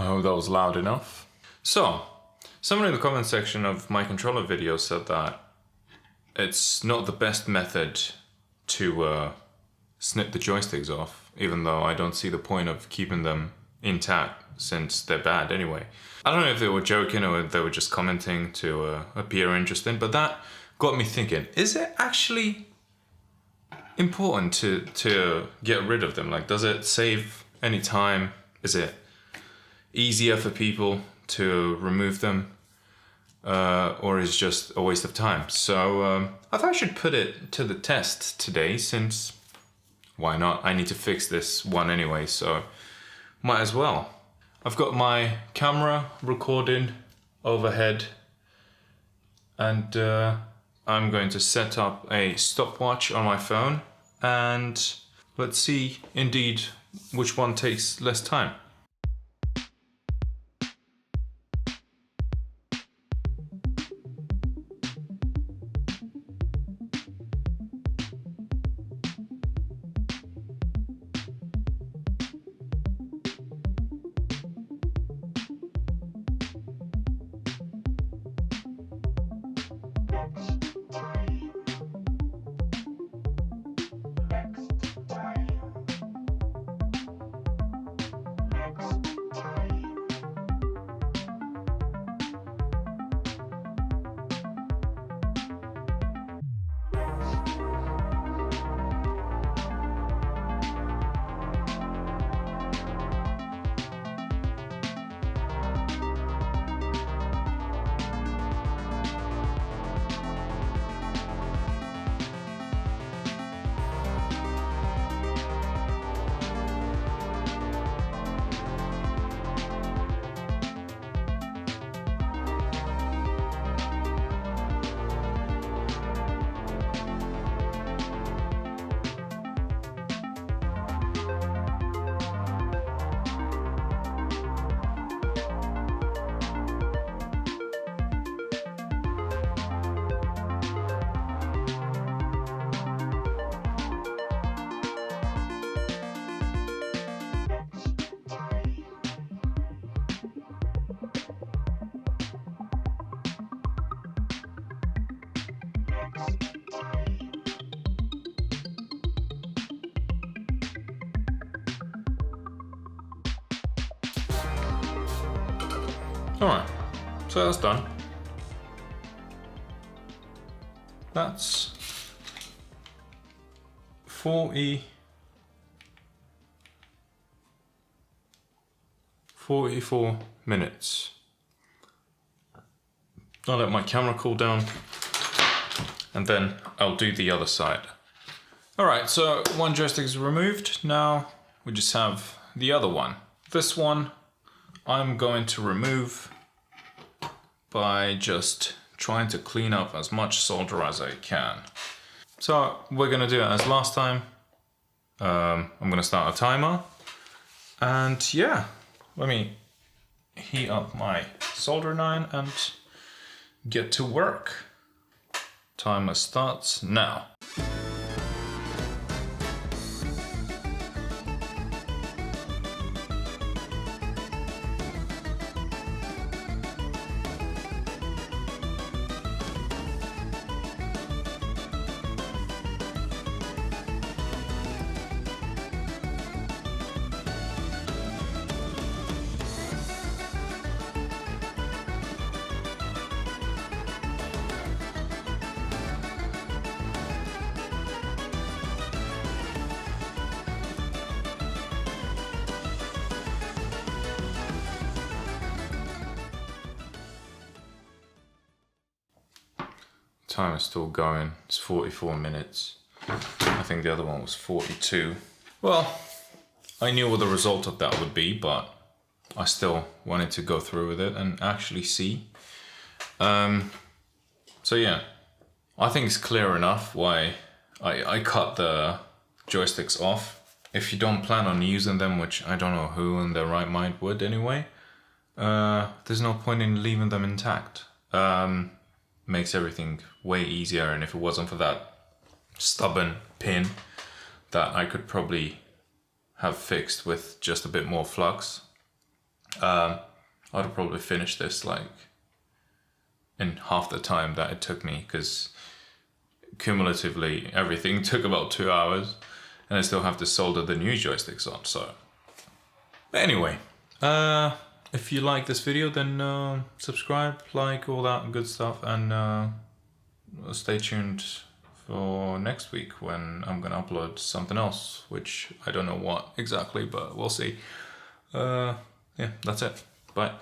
I hope that was loud enough. So, someone in the comment section of my controller video said that it's not the best method to snip the joysticks off, even though I don't see the point of keeping them intact since they're bad anyway. I don't know if they were joking or they were just commenting to appear interesting, but that got me thinking, is it actually important to get rid of them? Like, does it save any time? Is it easier for people to remove them? Or is it just a waste of time? So I thought I should put it to the test today, since why not? I need to fix this one anyway, so might as well. I've got my camera recording overhead, and I'm going to set up a stopwatch on my phone, and let's see indeed which one takes less time. Alright, so that's done. That's 44 minutes. I'll let my camera cool down, and then I'll do the other side. Alright, so one joystick is removed. Now we just have the other one. This one I'm going to remove by just trying to clean up as much solder as I can. So we're gonna do it as last time. I'm gonna start a timer, and yeah, let me heat up my soldering iron and get to work. Timer starts now. Time is still going. It's 44 minutes. I think the other one was 42. Well, I knew what the result of that would be, but I still wanted to go through with it and actually see. So yeah, I think it's clear enough why I cut the joysticks off. If you don't plan on using them, which I don't know who in their right mind would anyway, there's no point in leaving them intact. Makes everything way easier, and if it wasn't for that stubborn pin that I could probably have fixed with just a bit more flux, I'd have probably finished this like in half the time that it took me, because cumulatively everything took about 2 hours, and I still have to solder the new joysticks on. So, but anyway, if you like this video, then subscribe, like, all that good stuff, and stay tuned for next week when I'm gonna upload something else, which I don't know what exactly, but we'll see. Yeah, that's it. Bye.